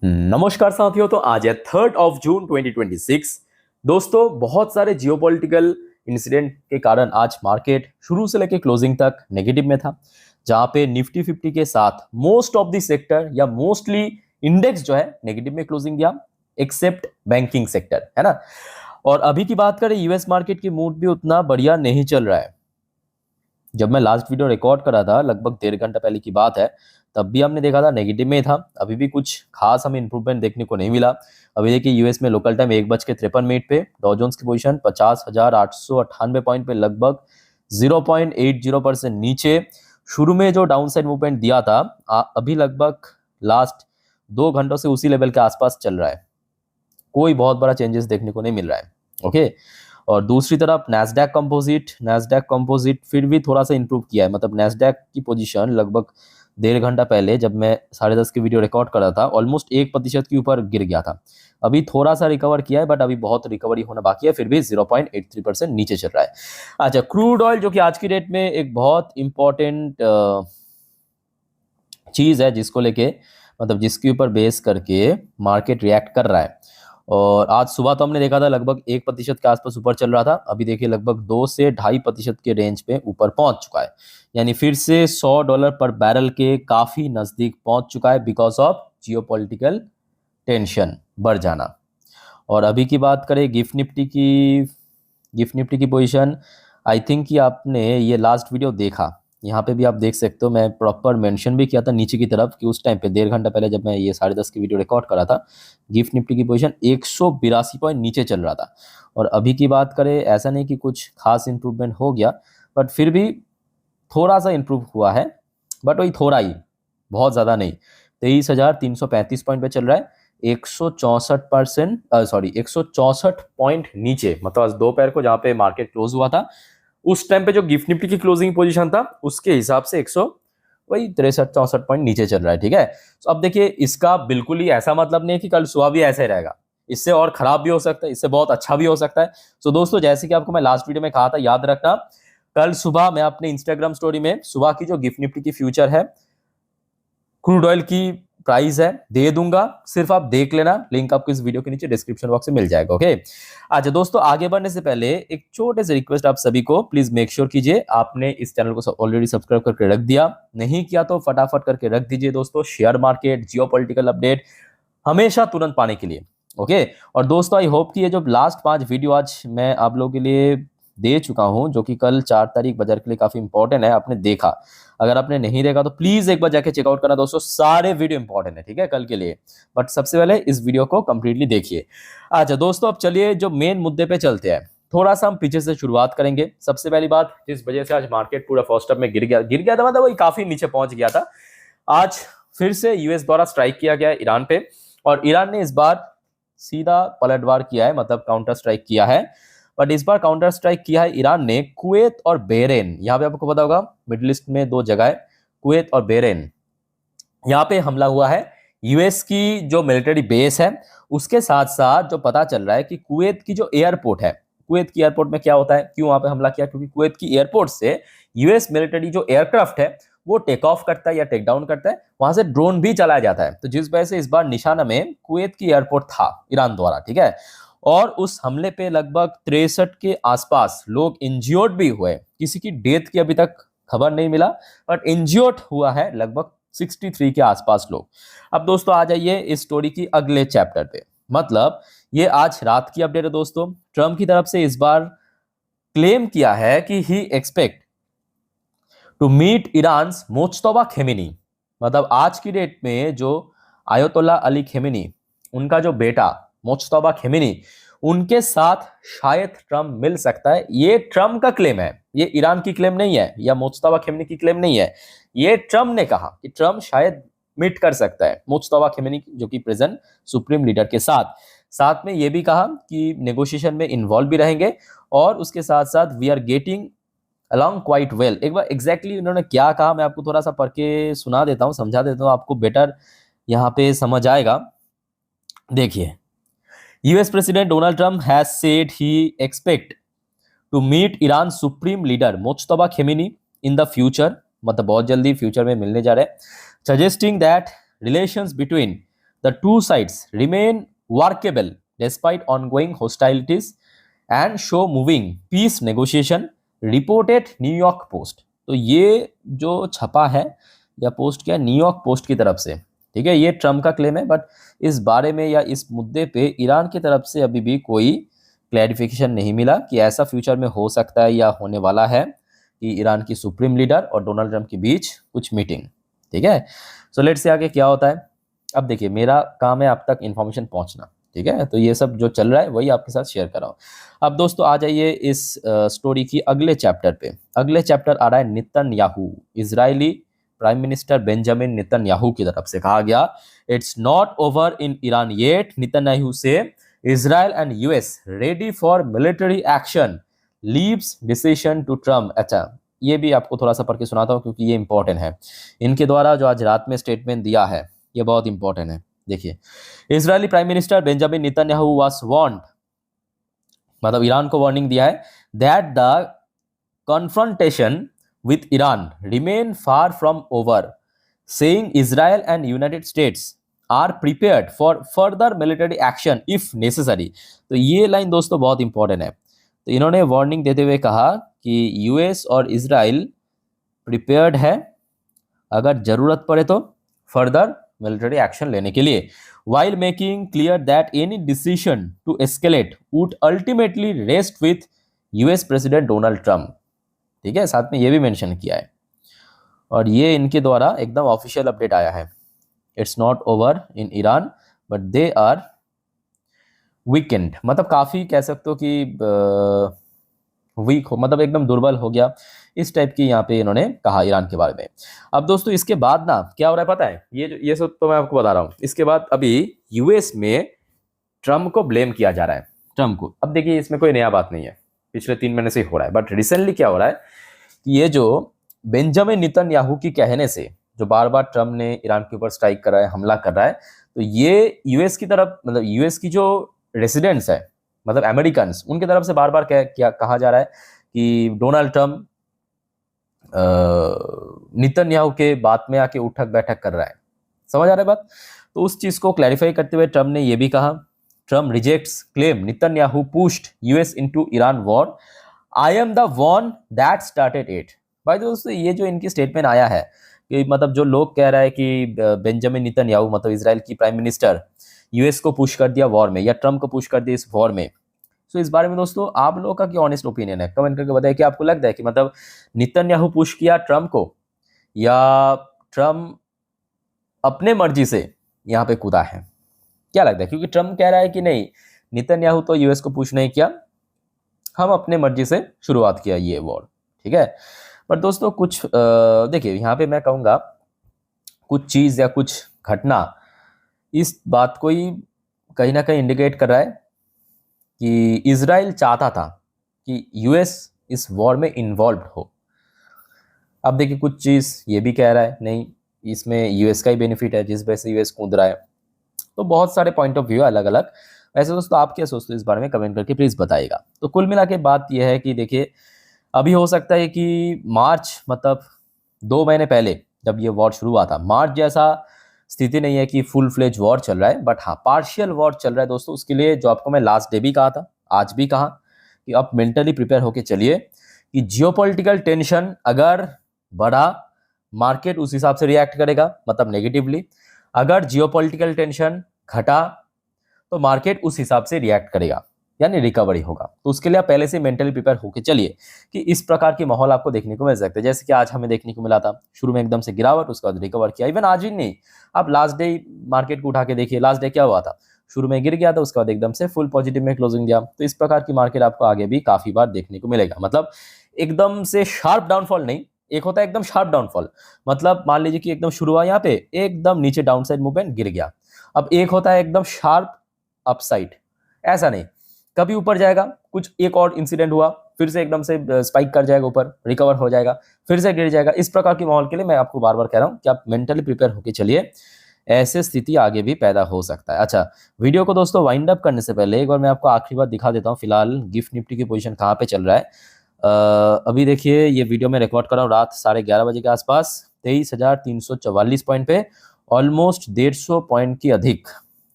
नमस्कार साथियों। तो आज है 3 जून 2026। दोस्तों, बहुत सारे जियोपॉलिटिकल इंसिडेंट के कारण आज मार्केट शुरू से लेकर क्लोजिंग तक नेगेटिव में था, जहां पे निफ्टी 50 के साथ मोस्ट ऑफ द सेक्टर या मोस्टली इंडेक्स जो है नेगेटिव में क्लोजिंग दिया, एक्सेप्ट बैंकिंग सेक्टर, है ना। और अभी की बात करें, यूएस मार्केट की मूड भी उतना बढ़िया नहीं चल रहा है। जब मैं लास्ट वीडियो रिकॉर्ड करा था, लगभग 1.5 घंटा पहले की बात है, तब भी हमने देखा था नेगेटिव में ही था। अभी भी कुछ खास हमें इंप्रूवमेंट देखने को नहीं मिला। अभी देखिए, यूएस में लोकल टाइम 1:53 पे डॉ जोन्स की पोजीशन 50,898 पॉइंट पे लगभग 0.80% नीचे। शुरू में जो डाउन साइड मूवमेंट दिया था, अभी लगभग लास्ट 2 घंटों से उसी लेवल के आसपास चल रहा है। कोई बहुत बड़ा चेंजेस देखने को नहीं मिल रहा है। ओके। और दूसरी तरफ नैस्डैक कंपोजिट फिर भी थोड़ा सा इंप्रूव किया है। मतलब नैस्डैक की पोजीशन लगभग 1.5 घंटा पहले, जब मैं 10:30 की वीडियो रिकॉर्ड कर रहा था, ऑलमोस्ट 1% के ऊपर गिर गया था। अभी थोड़ा सा रिकवर किया है, बट अभी बहुत रिकवरी होना बाकी है। फिर भी 0.83% नीचे चल रहा है। अच्छा, क्रूड ऑयल जो कि आज की डेट में एक बहुत इंपॉर्टेंट चीज है, जिसको लेके मतलब जिसके ऊपर बेस करके मार्केट रिएक्ट कर रहा है। और आज सुबह तो हमने देखा था लगभग 1% के आसपास ऊपर चल रहा था। अभी देखिए लगभग 2 से 2.5% के रेंज पे ऊपर पहुंच चुका है। यानी फिर से $100 पर बैरल के काफी नजदीक पहुंच चुका है, बिकॉज ऑफ जियोपॉलिटिकल टेंशन बढ़ जाना। और अभी की बात करें गिफ्ट निफ्टी की पोजीशन, आई थिंक कि आपने ये लास्ट वीडियो देखा। यहाँ पे भी आप देख सकते हो, मैं प्रॉपर मेंशन भी किया था नीचे की तरफ कि उस टाइम पे 1.5 घंटा पहले जब मैं ये 10:30 की वीडियो रिकॉर्ड करा था, गिफ्ट निफ्टी की पोजीशन 182 पॉइंट नीचे चल रहा था। और अभी की बात करें, ऐसा नहीं कि कुछ खास इंप्रूवमेंट हो गया, बट फिर भी थोड़ा सा इंप्रूव हुआ है। बट वही थोड़ा ही, बहुत ज़्यादा नहीं। 23,335 पॉइंट पे चल रहा है। 164 पॉइंट नीचे, मतलब आज दोपहर को जहाँ पे मार्केट क्लोज हुआ था, उस टाइम पे जो गिफ्ट निफ्टी की क्लोजिंग पोजीशन था, उसके हिसाब से 100 वही 63-64 पॉइंट नीचे चल रहा है। ठीक है। तो अब देखिए, इसका बिल्कुल ही ऐसा मतलब नहीं है कि कल सुबह भी ऐसे ही रहेगा। इससे और खराब भी हो सकता है, इससे बहुत अच्छा भी हो सकता है। तो दोस्तों, जैसे कि आपको मैं लास्ट वीडियो में कहा था, याद रखना, कल सुबह मैं अपने इंस्टाग्राम स्टोरी में सुबह की जो गिफ्ट निफ्टी की फ्यूचर है, क्रूड ऑयल की प्राइस है, दे दूंगा। सिर्फ आप देख लेना, लिंक आपको इस वीडियो के नीचे डिस्क्रिप्शन बॉक्स में मिल जाएगा। ओके। अच्छा दोस्तों, आगे बढ़ने से पहले एक छोटे से रिक्वेस्ट आप सभी को, प्लीज मेक श्योर कीजिए आपने इस चैनल को ऑलरेडी सब्सक्राइब करके रख दिया। नहीं किया तो फटाफट करके रख दीजिए दोस्तों, शेयर मार्केट जियोपॉलिटिकल अपडेट हमेशा तुरंत पाने के लिए। ओके। और दोस्तों, आई होप कि ये जो लास्ट 5 वीडियो आज मैं आप लोगों के लिए दे चुका हूं, जो कि कल 4 तारीख बाजार के लिए काफी इंपॉर्टेंट है, आपने देखा। अगर आपने नहीं देखा तो प्लीज एक बार जाके चेकआउट करना दोस्तों, सारे वीडियो इंपॉर्टेंट है, ठीक है, कल के लिए। बट सबसे पहले इस वीडियो को कंप्लीटली देखिए। अच्छा दोस्तों, अब चलिए जो मेन मुद्दे पे चलते हैं। थोड़ा सा हम पीछे से शुरुआत करेंगे। सबसे पहली बात, जिस वजह से आज मार्केट पूरा फर्स्ट अप में गिर गया था, मतलब वही काफी नीचे पहुंच गया था। आज फिर से यूएस द्वारा स्ट्राइक किया गया है ईरान पे, और ईरान ने इस बार सीधा पलटवार किया है, मतलब काउंटर स्ट्राइक किया है। बट इस बार काउंटर स्ट्राइक किया है ईरान ने कुवैत और बहरेन। यहाँ पे आपको पता होगा, मिडिल ईस्ट में 2 जगह है, कुवैत और बहरेन। यहाँ पे हमला हुआ है। यूएस की जो मिलिट्री बेस है, उसके साथ साथ जो पता चल रहा है कि कुवैत की जो एयरपोर्ट है, कुवैत की एयरपोर्ट में क्या होता है, क्यों वहां पे हमला किया, क्योंकि कुवैत की एयरपोर्ट से यूएस मिलिट्री जो एयरक्राफ्ट है, वो टेक ऑफ करता है या टेक डाउन करता है, वहां से ड्रोन भी चलाया जाता है। तो जिस वजह से इस बार निशाना में कुवैत की एयरपोर्ट था ईरान द्वारा। ठीक है। और उस हमले पे लगभग 63 के आसपास लोग इंज्योर्ड भी हुए। किसी की डेथ की अभी तक खबर नहीं मिला, बट इंज्योर्ड हुआ है लगभग 63 के आसपास लोग। अब दोस्तों, आ जाइए इस स्टोरी की अगले चैप्टर पे। मतलब ये आज रात की अपडेट है दोस्तों। ट्रम्प की तरफ से इस बार क्लेम किया है कि he expect to meet Iran Mojtaba Khamenei. मतलब आज की डेट में जो आयतुल्ला अली खेमेनी, उनका जो बेटा मुज्तबा खेमेनी, उनके साथ शायद ट्रम्प मिल सकता है। ये ट्रम्प का क्लेम है, ये ईरान की क्लेम नहीं है, या मुज्तबा खेमेनी की क्लेम नहीं है। ये ट्रम्प ने कहा कि ट्रम्प शायद मीट कर सकता है मुज्तबा खेमेनी, जो कि प्रेजेंट सुप्रीम लीडर के साथ। साथ में ये भी कहा कि नेगोशिएशन में इन्वॉल्व भी रहेंगे, और उसके साथ साथ we are getting along quite well. एक बार एग्जैक्टली उन्होंने क्या कहा, मैं आपको थोड़ा सा पढ़ के सुना देता हूँ, समझा देता हूँ, आपको बेटर यहाँ पे समझ आएगा। देखिए, US president Donald Trump has said he expect to meet Iran supreme leader Mojtaba Khamenei in the future, मतलब बहुत जल्दी फ्यूचर में मिलने जा रहे हैं, suggesting that relations between the two sides remain workable despite ongoing hostilities and show moving peace negotiation, reported New York Post. तो ये जो छपा है या पोस्ट किया न्यूयॉर्क पोस्ट की तरफ से, ठीक है। ये ट्रम्प का क्लेम है, बट इस बारे में या इस मुद्दे पे ईरान की तरफ से अभी भी कोई क्लैरिफिकेशन नहीं मिला कि ऐसा फ्यूचर में हो सकता है या होने वाला है कि ईरान की सुप्रीम लीडर और डोनाल्ड ट्रम्प के बीच कुछ मीटिंग, ठीक है। सो लेट्स से आगे क्या होता है। अब देखिए, मेरा काम है आप तक इन्फॉर्मेशन पहुंचना, ठीक है। तो ये सब जो चल रहा है वही आपके साथ शेयर कर रहा हूँ। अब दोस्तों आ जाइए इस स्टोरी की अगले चैप्टर पे। अगले चैप्टर आ रहा है Netanyahu, Israeli prime minister Benjamin Netanyahu की तरफ से कहा गया, it's not over in Iran yet, Netanyahu से Israel and US ready for military action, leaves decision to Trump. अच्छा, ये भी आपको थोड़ा सा पढ़ के सुनाता हूँ क्योंकि ये इंपॉर्टेंट है। इनके द्वारा जो आज रात में स्टेटमेंट दिया है ये बहुत इंपॉर्टेंट है। देखिए, Israeli prime minister Benjamin Netanyahu was warned, मतलब ईरान को वार्निंग दिया है, that the confrontation with Iran remain far from over, saying Israel and United States are prepared for further military action if necessary। तो ये line दोस्तों बहुत important है। तो इन्होंने वार्निंग देते हुए कहा कि यूएस और इजराइल प्रिपेयर्ड है अगर जरूरत पड़े तो फर्दर मिलिट्री एक्शन लेने के लिए, while making clear that any decision to escalate would ultimately rest with US president Donald Trump, ठीक है। साथ में ये भी मेंशन किया है और ये इनके द्वारा एकदम ऑफिशियल अपडेट आया है, it's not over in Iran but they are weekend, मतलब काफ़ी कह सकते हो कि वीक हो, मतलब एकदम दुर्बल हो गया, इस टाइप की यहाँ पे इन्होंने कहा ईरान के बारे में। अब दोस्तों इसके बाद ना क्या हो रहा है पता है, ये सब तो मैं आपको बता रहा हूँ। इसके बाद अभी यूएस में ट्रम्प को ब्लेम किया जा रहा है, ट्रम्प को। अब देखिए इसमें कोई नया बात नहीं है, पिछले 3 महीने से ही हो रहा है, बट रिसेंटली क्या हो रहा है कि ये जो बेंजामिन नेतन्याहू की कहने से जो बार बार ट्रम्प ने ईरान के ऊपर स्ट्राइक कर रहा है, हमला कर रहा है, तो ये यूएस की तरफ, मतलब यूएस की जो रेसिडेंट्स है, मतलब अमेरिकन, उनकी तरफ से बार बार क्या कहा जा रहा है कि डोनाल्ड ट्रम्प नेतन्याहू के बात में आके उठक बैठक कर रहा है। समझ आ रहा है बात। तो उस चीज को क्लैरिफाई करते हुए ट्रम्प ने ये भी कहा, Trump rejects claim Netanyahu pushed US into Iran war, I am the one that started it. भाई दोस्तों ये जो इनकी स्टेटमेंट आया है कि मतलब जो लोग कह रहा है कि बेंजामिन नेतन्याहू मतलब इजराइल की प्राइम मिनिस्टर यूएस को पुश कर दिया वॉर में या ट्रम्प को पुश कर दिया इस वॉर में। सो इस बारे में दोस्तों आप लोगों का क्या ऑनेस्ट ओपिनियन है, कमेंट करके बताइए कि आपको लगता है कि मतलब नेतन्याहू पुश किया ट्रम्प को या ट्रम्प अपने मर्जी से यहाँ पे कूदा है, क्या लगता है। क्योंकि ट्रम्प कह रहा है कि नहीं, नेतन्याहू तो यूएस को पुश नहीं किया, हम अपने मर्जी से शुरुआत किया ये वॉर, ठीक है। पर दोस्तों कुछ देखिए यहाँ पे मैं कहूँगा कुछ चीज़ या कुछ घटना इस बात को ही कहीं ना कहीं इंडिकेट कर रहा है कि इजराइल चाहता था कि यूएस इस वॉर में इन्वॉल्व हो। अब देखिए कुछ चीज़ ये भी कह रहा है नहीं, इसमें यूएस का ही बेनिफिट है जिस वजह से यूएस कूद रहा है। तो बहुत सारे पॉइंट ऑफ व्यू अलग अलग। वैसे दोस्तों आप क्या सोचते हो इस बारे में कमेंट करके प्लीज़ बताइएगा। तो कुल मिला के बात यह है कि देखिए अभी हो सकता है कि मार्च, मतलब 2 महीने पहले जब ये वॉर शुरू हुआ था, मार्च जैसा स्थिति नहीं है कि फुल फ्लेज वॉर चल रहा है, बट हाँ पार्शियल वॉर चल रहा है दोस्तों। उसके लिए जो आपको मैं लास्ट डे भी कहा था, आज भी कहा कि आप मेंटली प्रिपेयर होके चलिए कि जियोपॉलिटिकल टेंशन अगर बढ़ा मार्केट उस हिसाब से रिएक्ट करेगा, मतलब नेगेटिवली। अगर जियोपॉलिटिकल टेंशन घटा तो मार्केट उस हिसाब से रिएक्ट करेगा, यानी रिकवरी होगा। तो उसके लिए आप पहले से मेंटली प्रिपेयर होकर चलिए कि इस प्रकार की माहौल आपको देखने को मिल सकता है, जैसे कि आज हमें देखने को मिला था। शुरू में एकदम से गिरावट, उसके बाद रिकवर किया। इवन आज ही नहीं, आप लास्ट डे मार्केट को उठा के देखिए, लास्ट डे क्या हुआ था, शुरू में गिर गया था, उसके बाद एकदम से फुल पॉजिटिव में क्लोजिंग दिया। तो इस प्रकार की मार्केट आपको आगे भी काफी बार देखने को मिलेगा। मतलब एकदम से शार्प डाउनफॉल नहीं, एक होता है एकदम शार्प डाउनफॉल, मतलब मान लीजिए कि एकदम शुरू हुआ यहाँ पे एकदम नीचे डाउनसाइड मूवमेंट गिर गया। अब एक होता है एकदम शार्प अपसाइड, ऐसा नहीं, कभी ऊपर जाएगा, कुछ एक और इंसिडेंट हुआ, फिर से एकदम से स्पाइक कर जाएगा ऊपर, रिकवर हो जाएगा, फिर से गिर जाएगा। इस प्रकार के माहौल के लिए मैं आपको बार बार कह रहा हूं कि आप मेंटली प्रिपेयर होकर चलिए, ऐसे स्थिति आगे भी पैदा हो सकता है। अच्छा, वीडियो को दोस्तों वाइंड अप करने से पहले एक बार मैं आपको आखिरी बार दिखा देता हूँ फिलहाल गिफ्ट निफ्टी की पोजीशन कहाँ पे चल रहा है। अभी देखिए ये वीडियो मैं रिकॉर्ड कर रहा हूँ रात 11:30 बजे के आसपास 23,344 पॉइंट पे, ऑलमोस्ट 150 पॉइंट की अधिक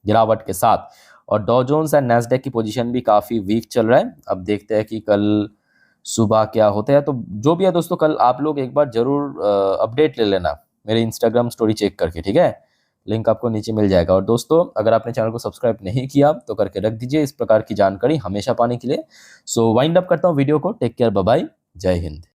गिरावट के साथ। और डॉ जोन्स एंड नैस्डैक की पोजीशन भी काफ़ी वीक चल रहा है। अब देखते हैं कि कल सुबह क्या होता है। तो जो भी है दोस्तों, कल आप लोग एक बार जरूर अपडेट ले लेना मेरे इंस्टाग्राम स्टोरी चेक करके, ठीक है। लिंक आपको नीचे मिल जाएगा। और दोस्तों, अगर आपने चैनल को सब्सक्राइब नहीं किया तो करके रख दीजिए इस प्रकार की जानकारी हमेशा पाने के लिए। सो वाइंड अप करता हूँ वीडियो को। टेक केयर, बाय बाय, जय हिंद।